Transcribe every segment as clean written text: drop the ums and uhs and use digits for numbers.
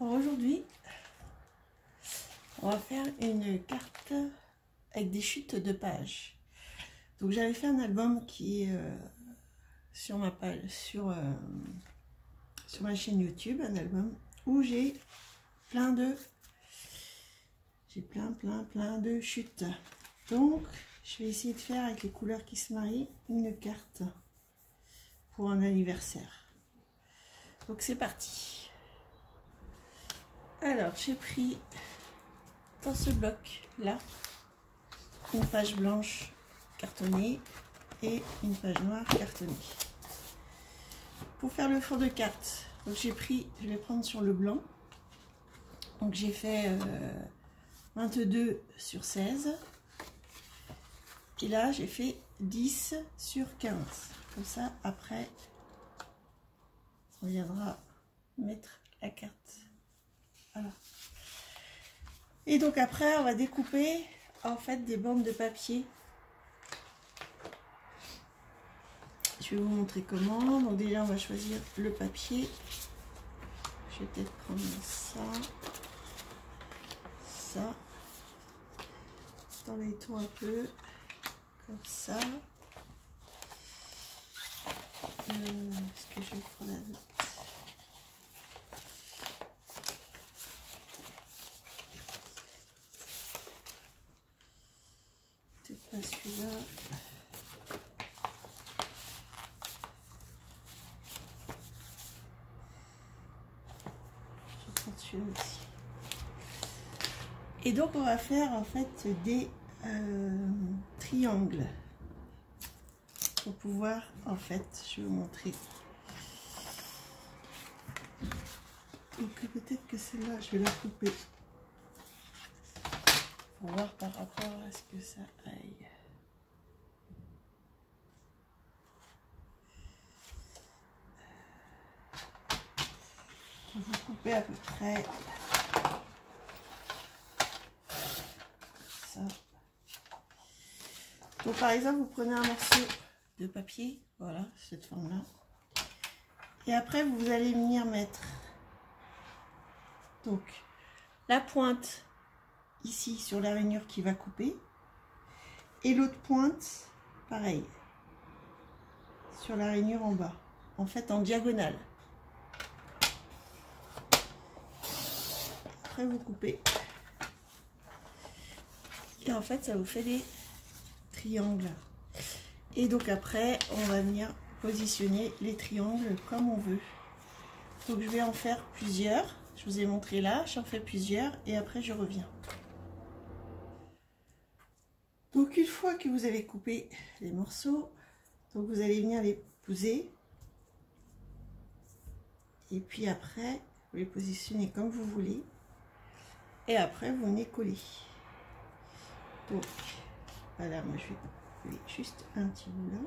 Aujourd'hui, on va faire une carte avec des chutes de pages. Donc j'avais fait un album qui est sur ma page, sur ma chaîne YouTube, un album où j'ai plein de chutes. Donc je vais essayer de faire avec les couleurs qui se marient une carte pour un anniversaire. Donc c'est parti. Alors j'ai pris dans ce bloc là une page blanche cartonnée et une page noire cartonnée. Pour faire le fond de carte, donc j'ai pris, je vais prendre sur le blanc. Donc j'ai fait 22 sur 16 et là j'ai fait 10 sur 15. Comme ça après on viendra mettre la carte. Voilà. Et donc après on va découper en fait des bandes de papier. Je vais vous montrer comment. Donc déjà on va choisir le papier. Je vais peut-être prendre ça dans les tons un peu comme ça. Est-ce que je vais prendre la note? Peut-être pas celui-là. Je vais prendre celui-là aussi. Et donc on va faire en fait des triangles pour pouvoir en fait, je vais vous montrer. Donc peut-être que celle-là je vais la couper pour voir par rapport à ce que ça aille. Vous coupez à peu près ça. Donc par exemple vous prenez un morceau de papier, voilà, cette forme là, et après vous allez venir mettre donc la pointe ici sur la rainure qui va couper et l'autre pointe pareil sur la rainure en bas, en fait en diagonale. Après vous coupez et en fait ça vous fait des triangles. Et donc après on va venir positionner les triangles comme on veut. Donc je vais en faire plusieurs, je vous ai montré là, j'en fais plusieurs et après je reviens. Donc une fois que vous avez coupé les morceaux, donc vous allez venir les poser et puis après vous les positionnez comme vous voulez et après vous venez coller. Donc voilà, moi je vais coller juste un petit bout là.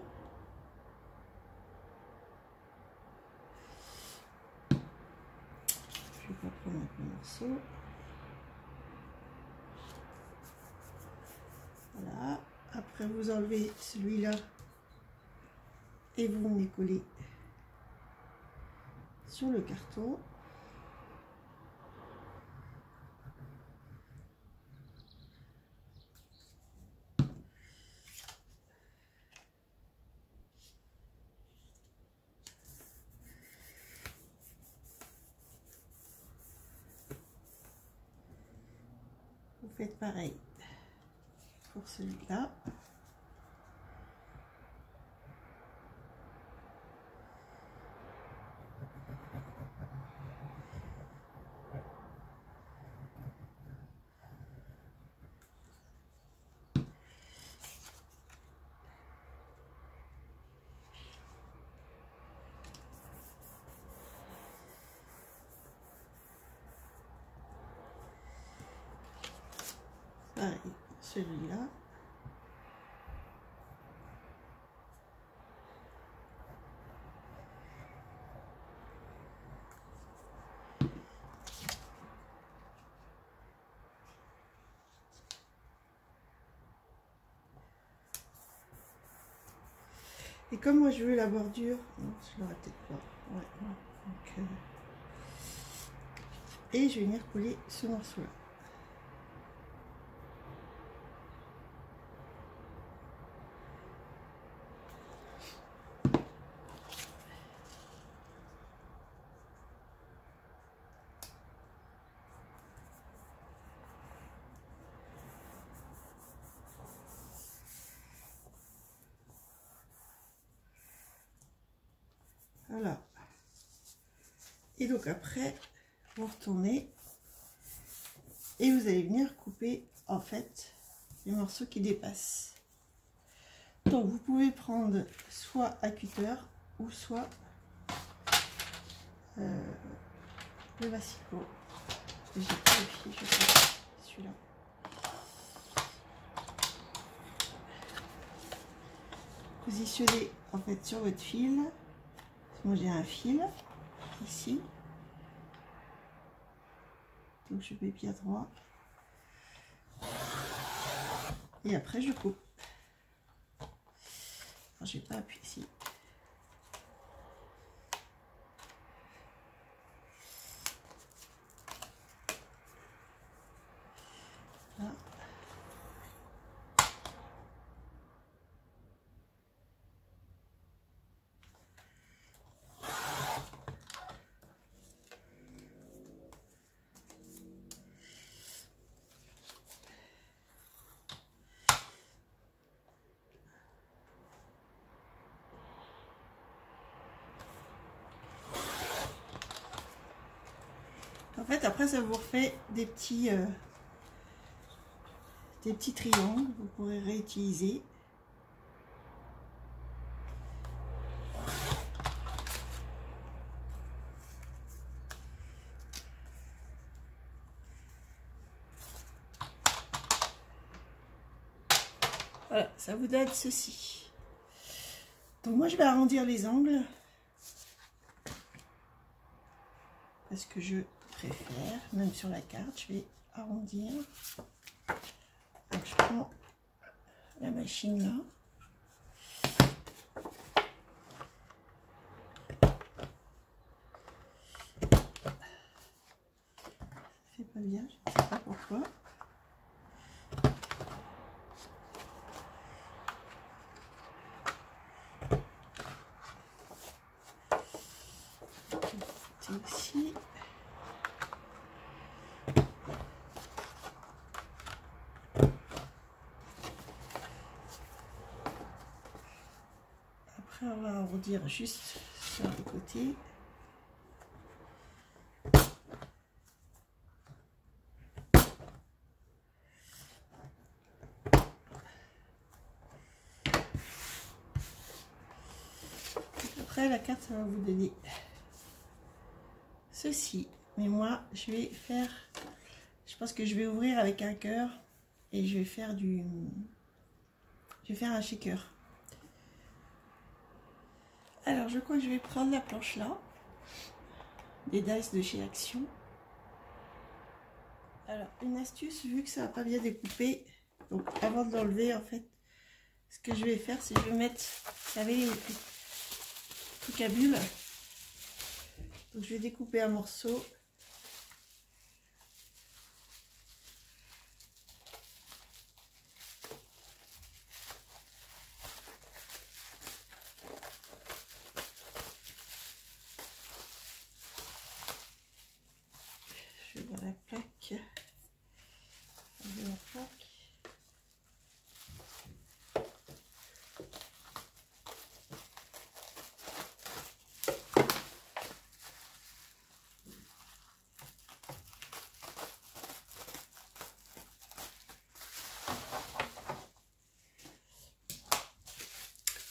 Je vais pas prendre un morceau. Voilà. Après vous enlevez celui-là et vous venez coller sur le carton. Vous faites pareil pour celui-là. Pareil, celui-là. Et comme moi je veux la bordure, non, je l'aurais peut-être pas. Ouais, donc, et je vais venir coller ce morceau là. Voilà. Et donc après, vous retournez et vous allez venir couper en fait les morceaux qui dépassent. Donc vous pouvez prendre soit à cutter ou soit le massicot. J'ai pas le fil, je crois, celui-là. Positionnez en fait sur votre fil. Moi j'ai un fil ici, donc je mets bien droit et après je coupe. Alors je vais pas appuyer ici. Là. En fait, après, ça vous refait des petits triangles. Vous pourrez réutiliser. Voilà, ça vous donne ceci. Donc moi, je vais arrondir les angles. Parce que je préfère, même sur la carte, je vais arrondir. Donc je prends la machine là. Ça fait pas bien, je ne sais pas pourquoi. Aussi. Après on va arrondir juste sur le côté. Après la carte ça va vous donner ceci, mais moi je vais faire, je pense que je vais ouvrir avec un cœur et je vais faire un shaker. Alors je crois que je vais prendre la planche là, des dice de chez Action. Alors une astuce, vu que ça va pas bien découper, donc avant de l'enlever en fait, ce que je vais faire c'est que je vais mettre, vous savez, les trucs à bulles. Donc je vais découper un morceau. Je vais dans la plaque.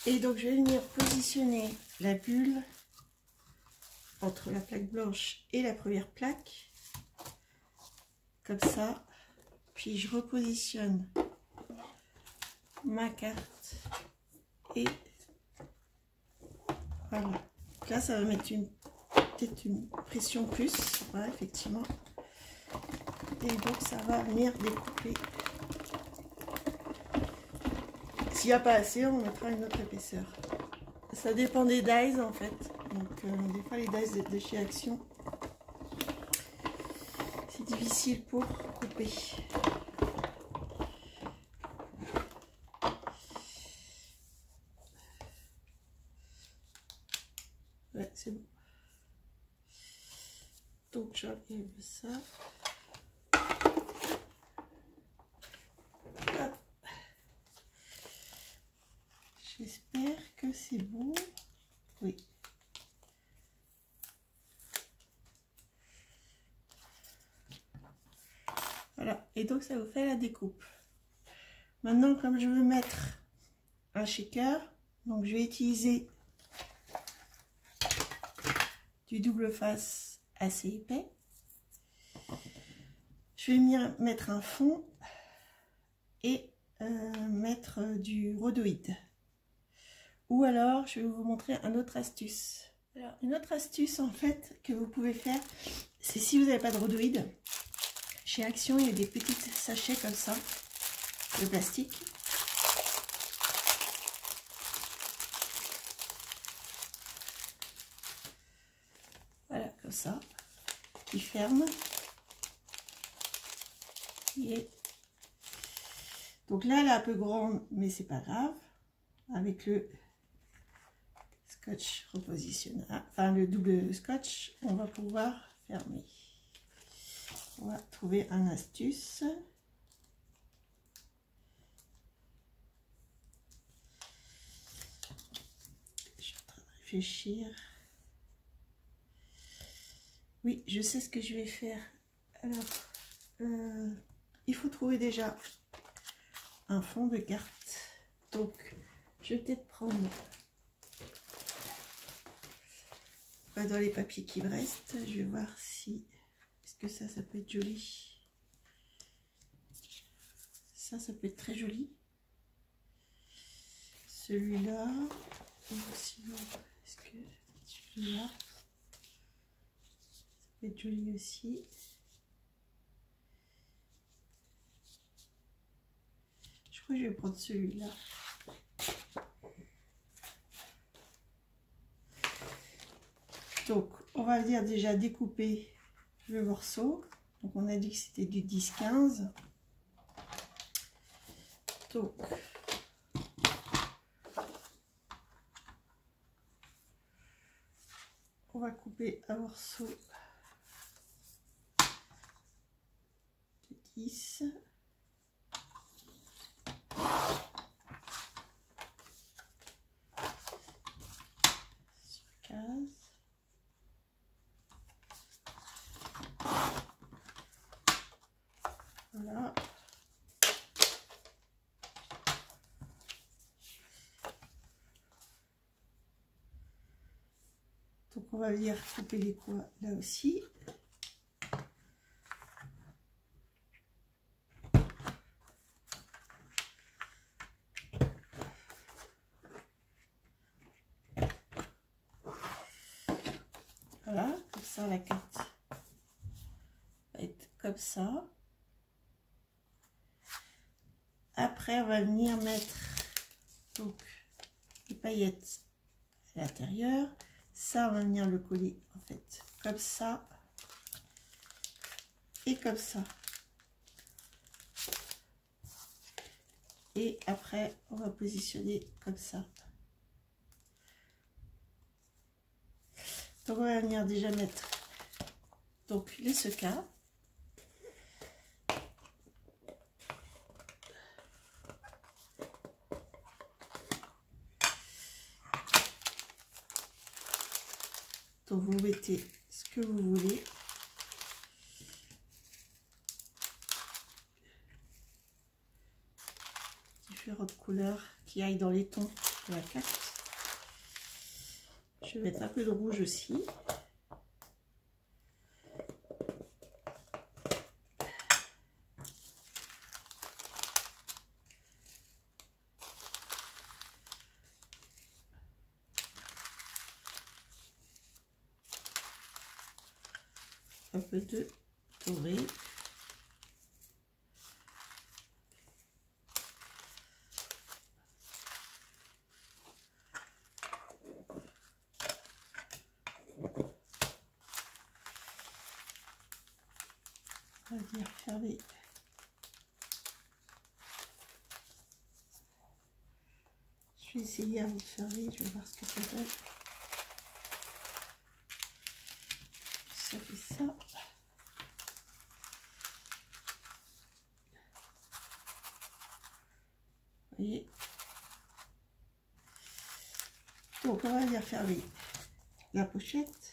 Et donc je vais venir positionner la bulle entre la plaque blanche et la première plaque, comme ça, puis je repositionne ma carte et voilà. Donc là ça va mettre peut-être une pression plus, voilà, effectivement, et donc ça va venir découper. S'il n'y a pas assez, on mettra une autre épaisseur. Ça dépend des dies en fait. Donc des fois les dies de chez Action, difficile pour couper. Ouais, c'est bon. Donc j'enlève ça. J'espère que c'est bon. Oui. Voilà. Et donc ça vous fait la découpe. Maintenant, comme je veux mettre un shaker, donc je vais utiliser du double face assez épais. Je vais mettre un fond et mettre du rhodoïde. Ou alors, je vais vous montrer une autre astuce. Alors, une autre astuce en fait que vous pouvez faire, c'est si vous n'avez pas de rhodoïde, chez Action, il y a des petits sachets comme ça, de plastique. Voilà, comme ça, qui ferme. Et donc là, elle est un peu grande, mais c'est pas grave. Avec le scotch repositionnable, enfin le double scotch, on va pouvoir fermer. On va trouver une astuce. Je suis en train de réfléchir. Oui, je sais ce que je vais faire. Alors, il faut trouver déjà un fond de carte. Donc, je vais peut-être prendre dans les papiers qui me restent. Je vais voir si... Est-ce que ça peut être joli. Ça peut être très joli. Celui-là. Ou sinon, est-ce que celui-là, ça peut être joli aussi. Je crois que je vais prendre celui-là. Donc, on va venir déjà découper le morceau. Donc, on a dit que c'était du 10-15. Donc, on va couper un morceau de 10. Sur 15. Voilà. Donc on va venir couper les coins là aussi. Voilà, comme ça la carte va être comme ça. Après on va venir mettre donc les paillettes à l'intérieur. Ça on va venir le coller en fait comme ça et comme ça. Et après on va positionner comme ça. Donc on va venir déjà mettre donc les secas. Donc vous mettez ce que vous voulez. Différentes couleurs qui aillent dans les tons de la carte. Je vais mettre un peu de rouge aussi. Un peu de doré. dire fermer. Je vais essayer avant de fermer, je vais voir ce que ça donne. Ça fait ça. Vous voyez. Donc on va venir fermer la pochette.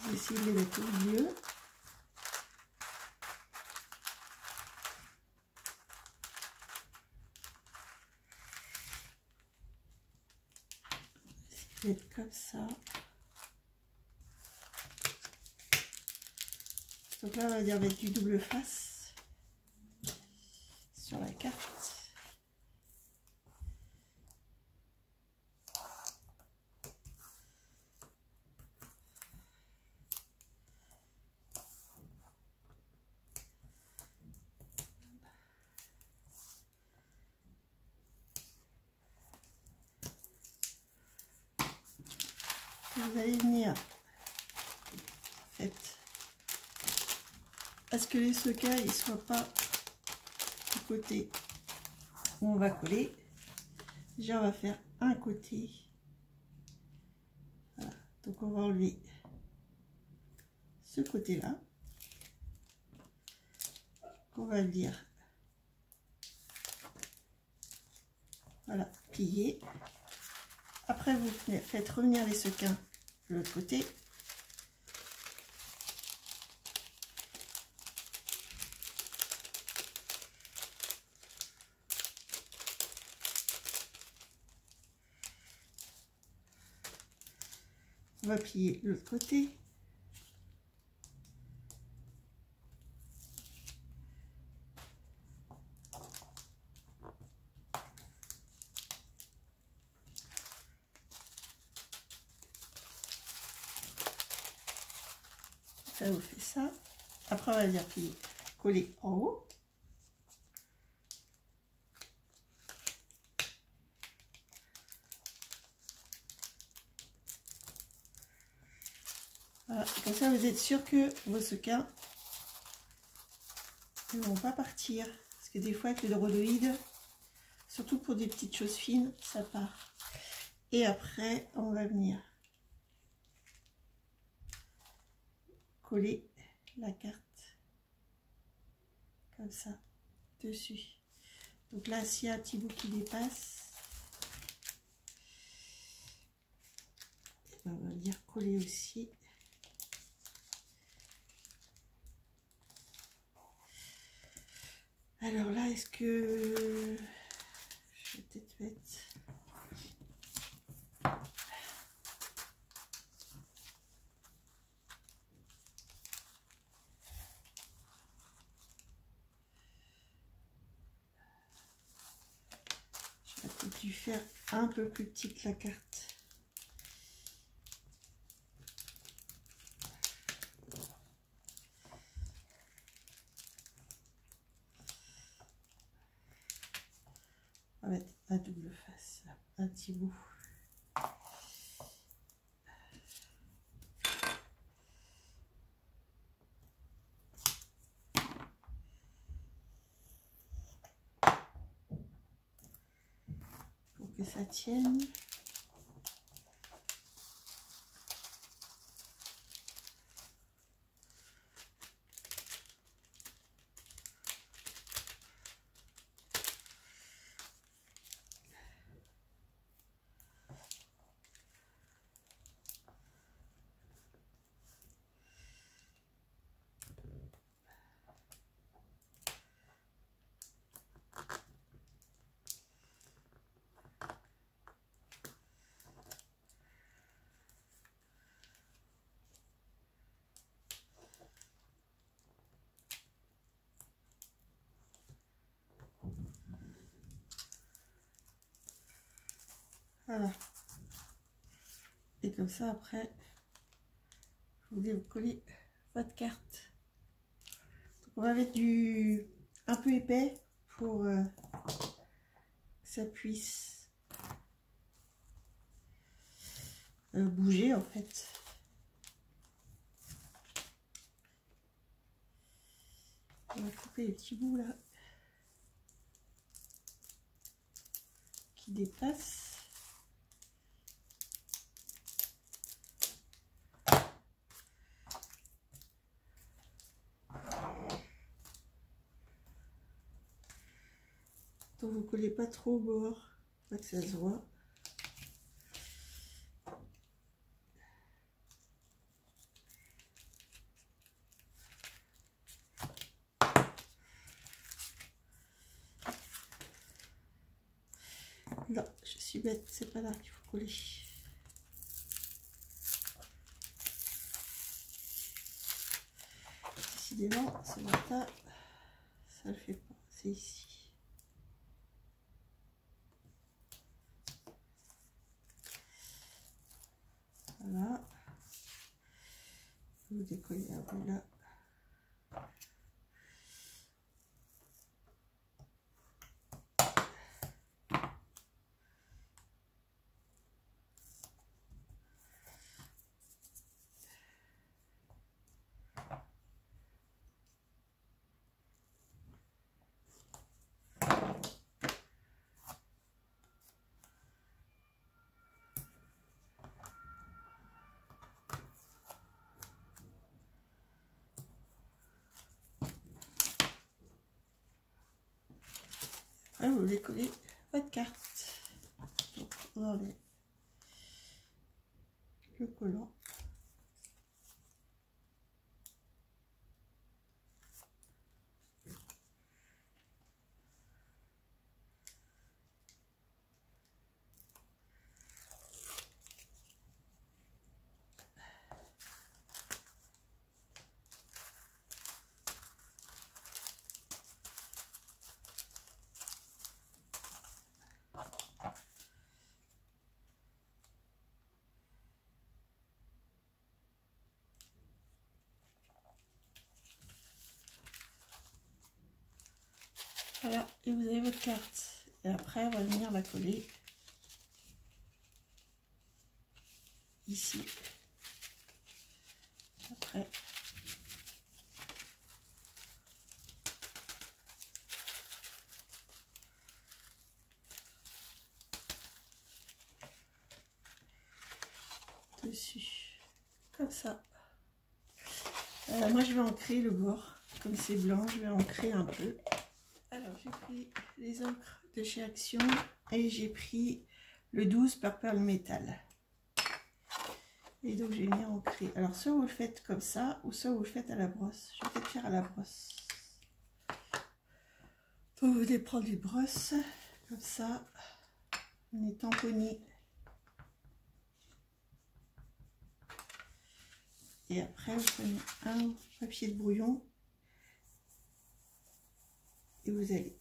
J'essaie de les mettre au milieu. Je vais mettre comme ça. Donc là, on va dire mettre du double face sur la carte. Vous allez venir, en fait, à ce que les sequins ne soient pas du côté où on va coller. Déjà, on va faire un côté. Voilà. Donc, on va enlever ce côté-là. On va venir, voilà, plier. Après, vous faites revenir les sequins de l'autre côté. On va plier l'autre côté. Ça vous fait ça. Après, on va venir plier, coller en haut. Voilà. Comme ça, vous êtes sûr que vos sequins ne vont pas partir. Parce que des fois, avec le rhodoïde, surtout pour des petites choses fines, ça part. Et après, on va venir coller la carte comme ça dessus. Donc là, s'il y a un petit bout qui dépasse, on va venir coller aussi. Alors là, est-ce que je vais peut-être mettre... J'aurais peut-être dû faire un peu plus petite la carte. On va mettre un double face, un petit bout. Pour que ça tienne. Voilà. Et comme ça, après, vous décollez votre carte. Donc on va mettre du un peu épais pour que ça puisse bouger en fait. On va couper les petits bouts là qui dépassent. Donc vous collez pas trop au bord, pas que ça se voit. Non, je suis bête, c'est pas là qu'il faut coller. Décidément, ce matin, ça le fait pas, c'est ici. Voilà. Vous décollez un peu là. Après, vous décollez votre carte. Donc, on enlève le collant. Voilà, et vous avez votre carte. Et après, on va venir la coller ici. Après, dessus, comme ça. Moi, je vais ancrer le bord. Comme c'est blanc, je vais ancrer un peu. Alors, j'ai pris les encres de chez Action et j'ai pris le 12 Purple Metal. Et donc, j'ai mis ancré. Alors, soit vous le faites comme ça, ou soit vous le faites à la brosse. Je vais peut-être faire à la brosse. Donc, vous allez prendre les brosses, comme ça. On est tamponné. Et après, vous prenez un papier de brouillon. Et vous allez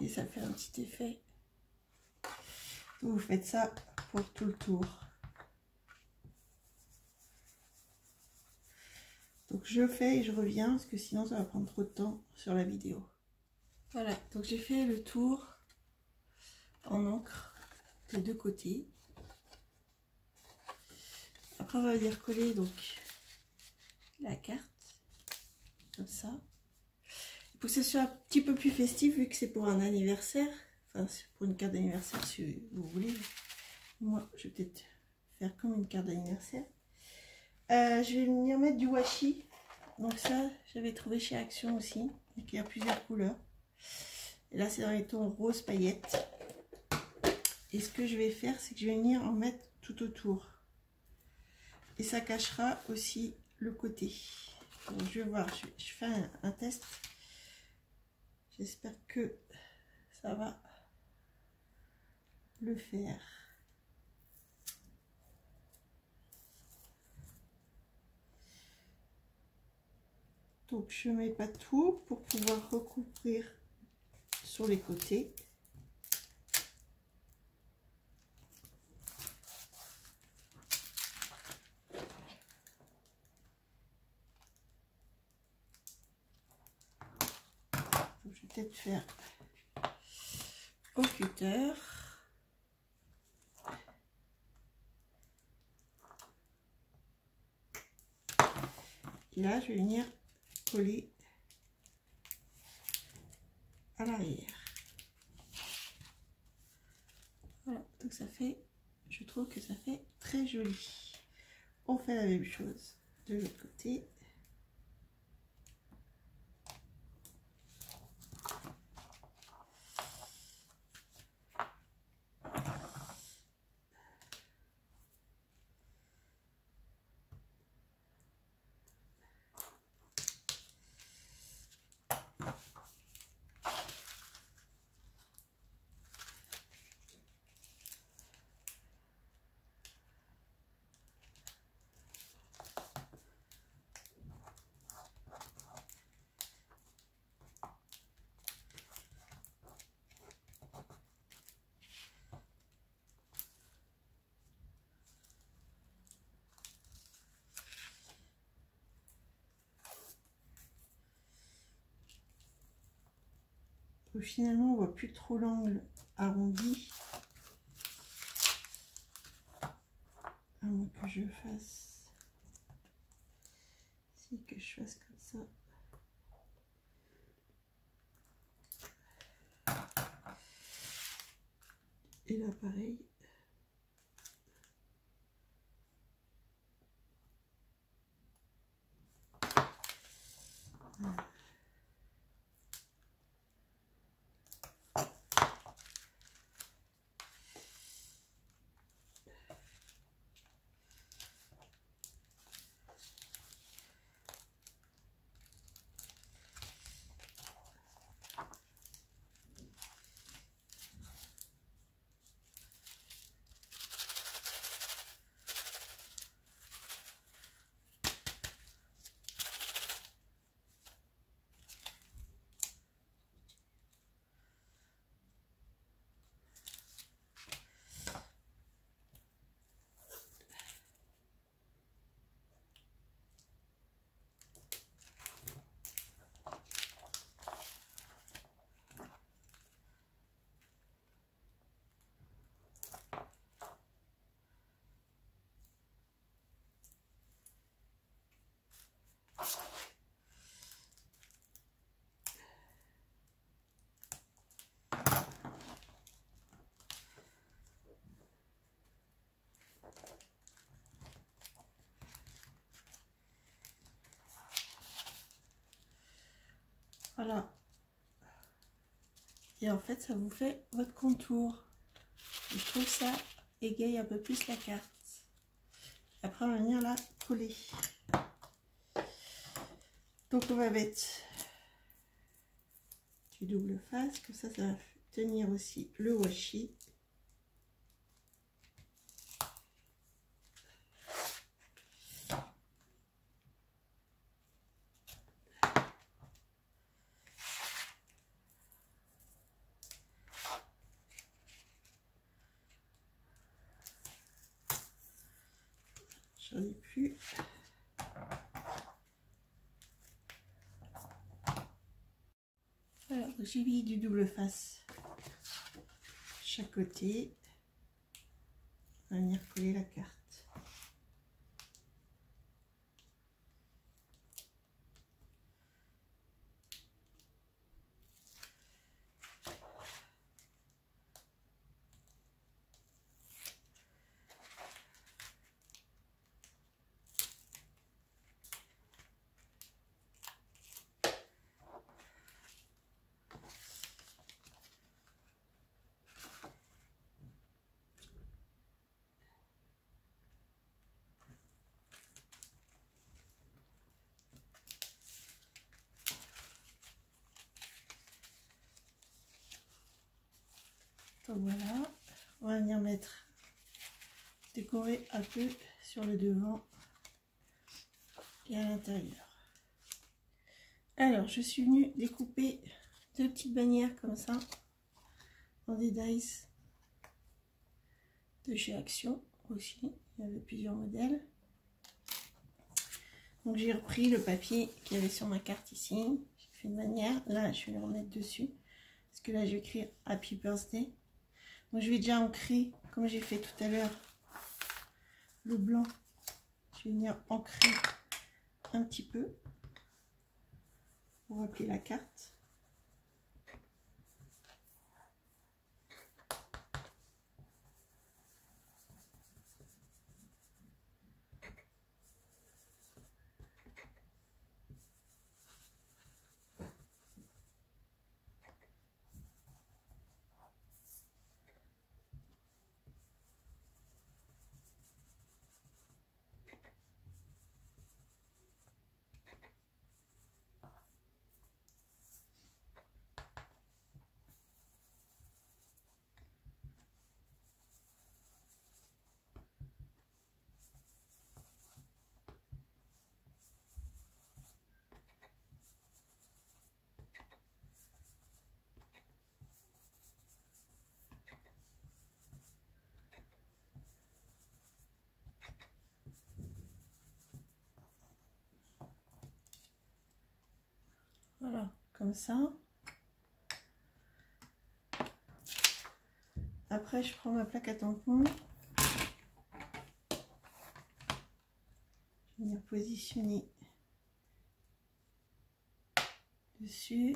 et ça fait un petit effet. Donc vous faites ça pour tout le tour. Donc je fais et je reviens parce que sinon ça va prendre trop de temps sur la vidéo. Voilà, donc j'ai fait le tour en encre des deux côtés. Après on va venir coller donc la carte comme ça. Pour que ce soit un petit peu plus festif vu que c'est pour un anniversaire, enfin c'est pour une carte d'anniversaire si vous voulez. Moi je vais peut-être faire comme une carte d'anniversaire. Je vais venir mettre du washi. Donc ça j'avais trouvé chez Action aussi. Donc il y a plusieurs couleurs. Et là c'est dans les tons rose paillettes. Et ce que je vais faire c'est que je vais venir en mettre tout autour. Et ça cachera aussi le côté. Donc, je vais voir, je fais un test. J'espère que ça va le faire. Donc je mets pas tout pour pouvoir recouvrir sur les côtés. Donc, je vais peut-être faire au cutter. Et là, je vais venir coller à l'arrière. Voilà, donc ça fait, je trouve que ça fait très joli. On fait la même chose de l'autre côté. Donc, finalement, on voit plus trop l'angle arrondi. À moins que je fasse, si que je fasse comme ça. Et là, pareil. Voilà. Voilà. Et en fait, ça vous fait votre contour. Je trouve ça égaye un peu plus la carte. Après, on va venir la coller. Donc, on va mettre du double face. Comme ça va tenir aussi le washi. J'en ai plus. Alors, j'ai mis du double face chaque côté. On va venir coller la carte. Donc voilà, on va venir décorer un peu sur le devant et à l'intérieur. Alors, je suis venue découper 2 petites bannières comme ça dans des dies de chez Action aussi. Il y avait plusieurs modèles. Donc j'ai repris le papier qu'il y avait sur ma carte ici. J'ai fait une bannière. Là, je vais le remettre dessus. Parce que là, je vais écrire Happy Birthday. Donc je vais déjà ancrer, comme j'ai fait tout à l'heure, le blanc. Je vais venir ancrer un petit peu pour rappeler la carte. Voilà, comme ça. Après, je prends ma plaque à tampons. Je vais venir positionner dessus.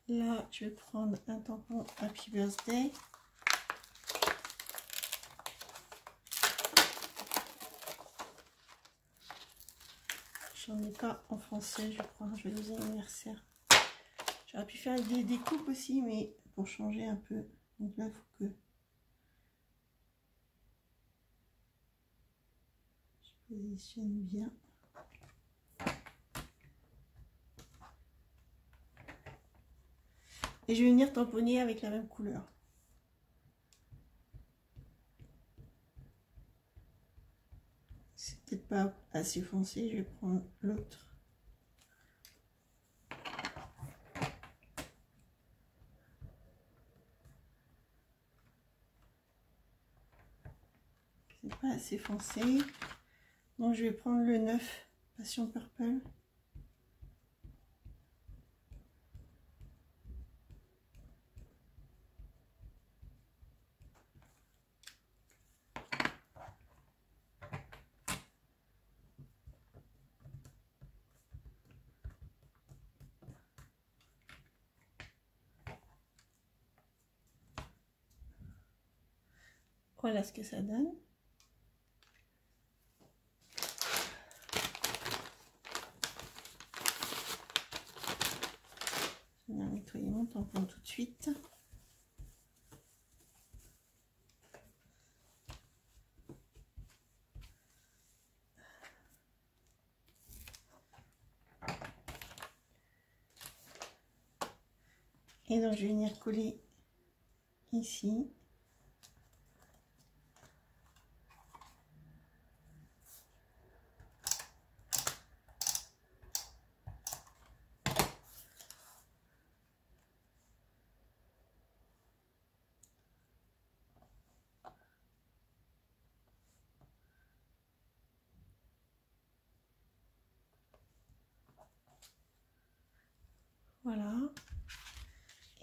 Là, je vais prendre un tampon Happy Birthday. J'en ai pas en français, je crois. Joyeux anniversaire. J'aurais pu faire des découpes aussi, mais pour changer un peu. Donc là, il faut que je positionne bien. Et je vais venir tamponner avec la même couleur. C'est peut-être pas assez foncé, je vais prendre l'autre. C'est pas assez foncé. Donc je vais prendre le 9 Passion Purple. Voilà ce que ça donne. Je vais nettoyer mon tampon tout de suite. Et donc je vais venir coller ici. Voilà.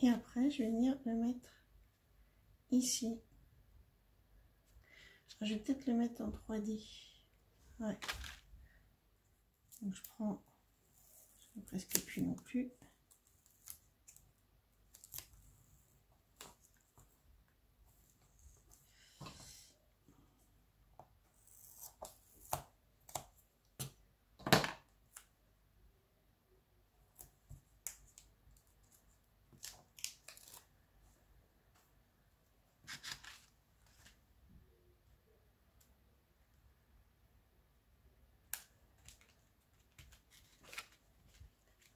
Et après, je vais venir le mettre ici. Je vais peut-être le mettre en 3D. Ouais. Donc je prends, je ne presque plus non plus.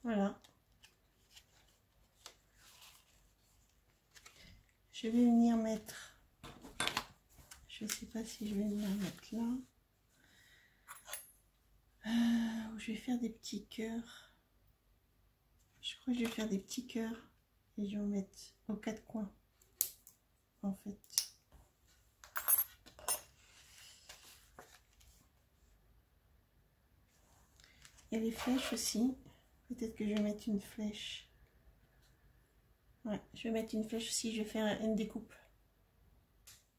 Voilà. je vais venir mettre, je sais pas si je vais venir mettre là, où je vais faire des petits cœurs. Je crois que je vais faire des petits cœurs et je vais en mettre aux quatre coins en fait. Et les flèches aussi, peut-être que je vais mettre une flèche. Ouais, je vais mettre une flèche aussi, je vais faire une découpe.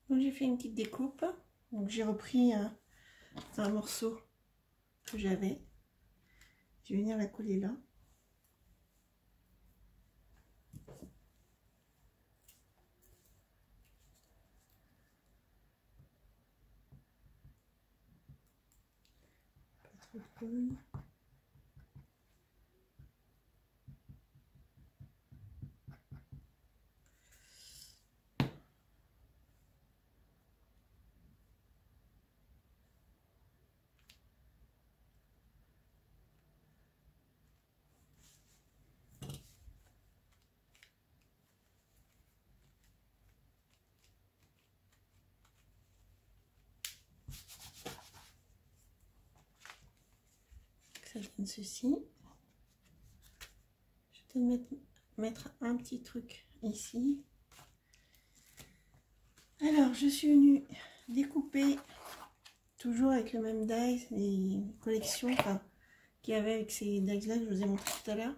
Donc j'ai fait une petite découpe. Donc j'ai repris un morceau que j'avais. Je vais venir la coller là. Pas trop de colle. Ça donne ceci. Je vais peut-être mettre un petit truc ici. Alors je suis venue découper toujours avec le même die, les collections qu'il y avait avec ces dies là que je vous ai montré tout à l'heure.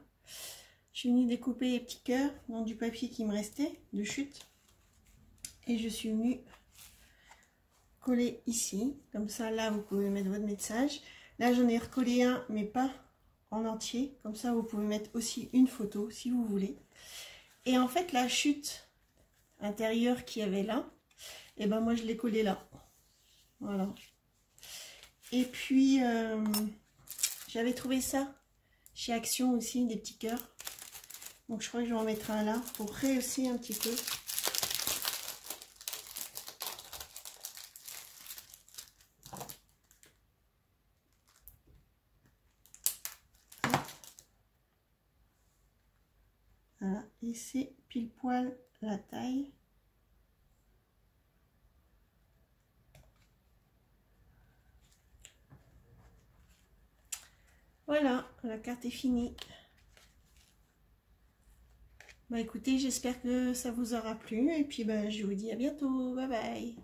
Je suis venue découper les petits cœurs dans du papier qui me restait de chute et je suis venue coller ici, comme ça là vous pouvez mettre votre message. Là j'en ai recollé un mais pas en entier, comme ça vous pouvez mettre aussi une photo si vous voulez. Et en fait la chute intérieure qu'il y avait là, et ben moi je l'ai collé là, voilà. Et puis j'avais trouvé ça chez Action aussi, des petits cœurs, donc je crois que je vais en mettre un là pour rehausser un petit peu. Voilà, et c'est pile poil la taille. Voilà, la carte est finie. Bah écoutez, j'espère que ça vous aura plu et puis bah, je vous dis à bientôt. Bye bye.